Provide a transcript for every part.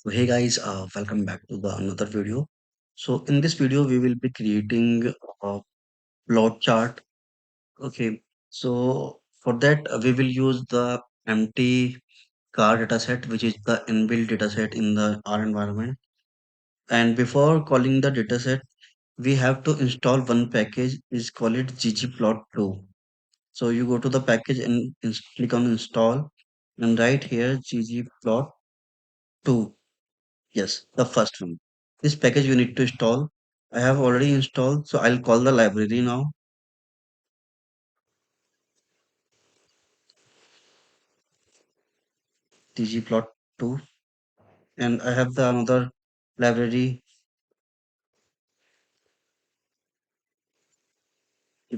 So hey guys, welcome back to the another video. So in this video, we will be creating a plot chart. Okay, so for that we will use the empty car dataset, which is the inbuilt dataset in the R environment. And before calling the dataset, we have to install one package. Is call it ggplot2. So you go to the package and click on install, and right here ggplot2. Yes, the first one. This package you need to install. I have already installed, so I'll call the library now. tgplot2, and I have the another library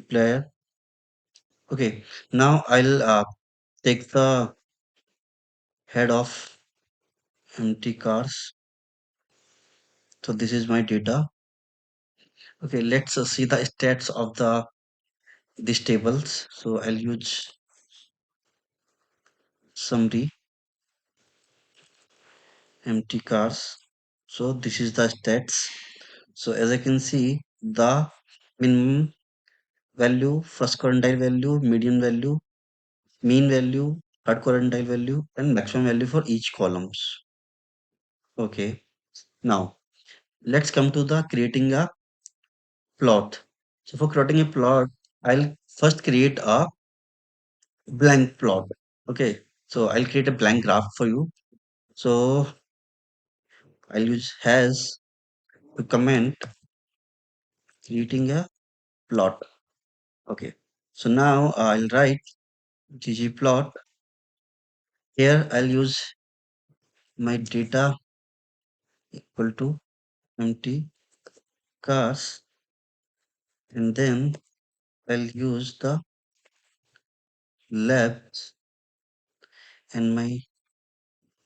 player. Okay, now I'll take the head of empty cars. So this is my data. Okay, let's see the stats of these tables. So I'll use summary empty cars. So this is the stats. So as I can see, the minimum value, first quartile value, median value, mean value, third quartile value, and maximum value for each columns. Okay. Now let's come to the creating a plot. So for creating a plot, I'll first create a blank plot. Okay. So I'll create a blank graph for you. So I'll use has to comment creating a plot. Okay. So now I'll write ggplot. Here I'll use my data equal to empty cars, and then I'll use the labs, and my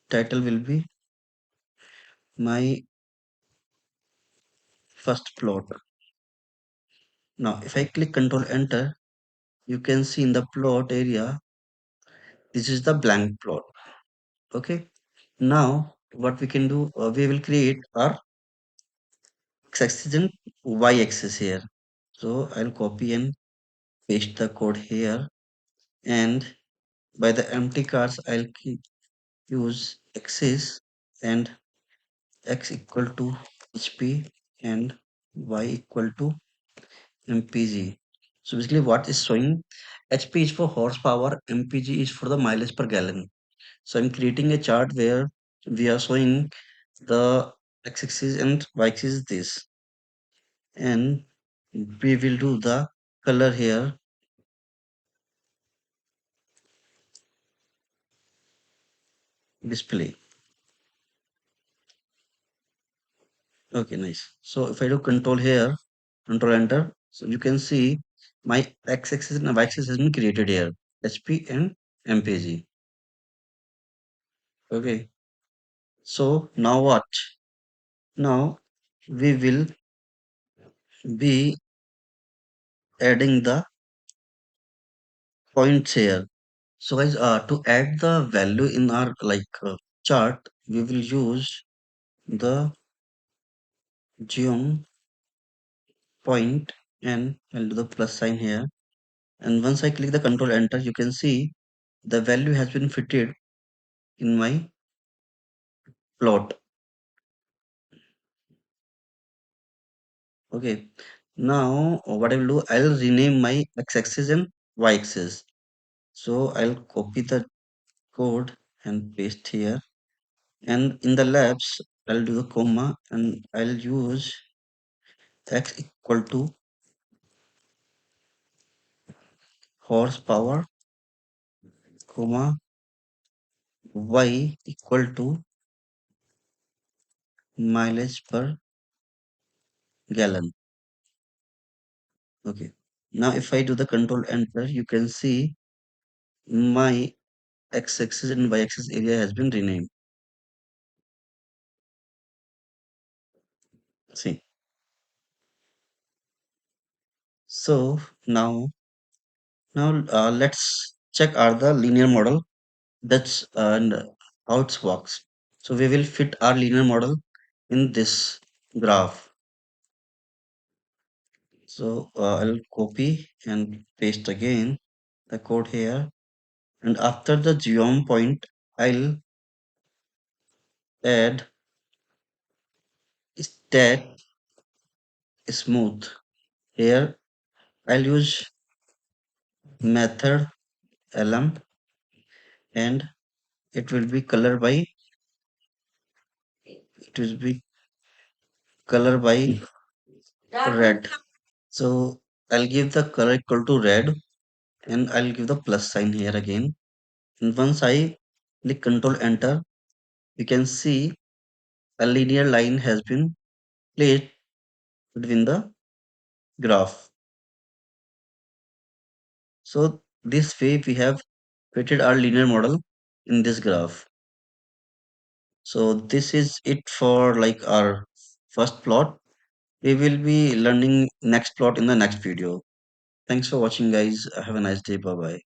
title will be my first plot. Now if I click Control Enter, you can see in the plot area this is the blank plot. Okay, now what we can do, we will create our x-axis and y-axis here. So I'll copy and paste the code here, and by the empty cars I'll use axis, and x equal to hp and y equal to mpg. So basically what is showing, hp is for horsepower, mpg is for the mileage per gallon. So I'm creating a chart where we are showing the x-axis and y-axis is this, and we will do the color here display. Okay, nice. So if I do control here, control enter, so you can see my x-axis and y-axis has been created here, hp and mpg. Okay, so now what? Now we will be adding the points here. So guys, to add the value in our chart, we will use the geom point, and I'll do the plus sign here. And once I click the control enter, you can see the value has been fitted in my plot. Okay. Now what I will do, I'll rename my x-axis and y-axis. So I'll copy the code and paste here. And in the labs, I'll do the comma, and I'll use x equal to horsepower, comma, y equal to mileage per gallon. Okay. Now if I do the control enter, you can see my x-axis and y-axis area has been renamed. See. So now let's check are the linear model, that's and how it works. So we will fit our linear model in this graph. So I'll copy and paste again the code here, and after the geom point I'll add stat smooth. Here I'll use method lm, and it will be it will be color by red. So I'll give the color equal to red, and I'll give the plus sign here again. And once I click Control Enter, you can see a linear line has been placed between the graph. So this way we have created our linear model in this graph. So this is it for like our first plot. We will be learning next plot in the next video. Thanks for watching guys. Have a nice day. Bye bye.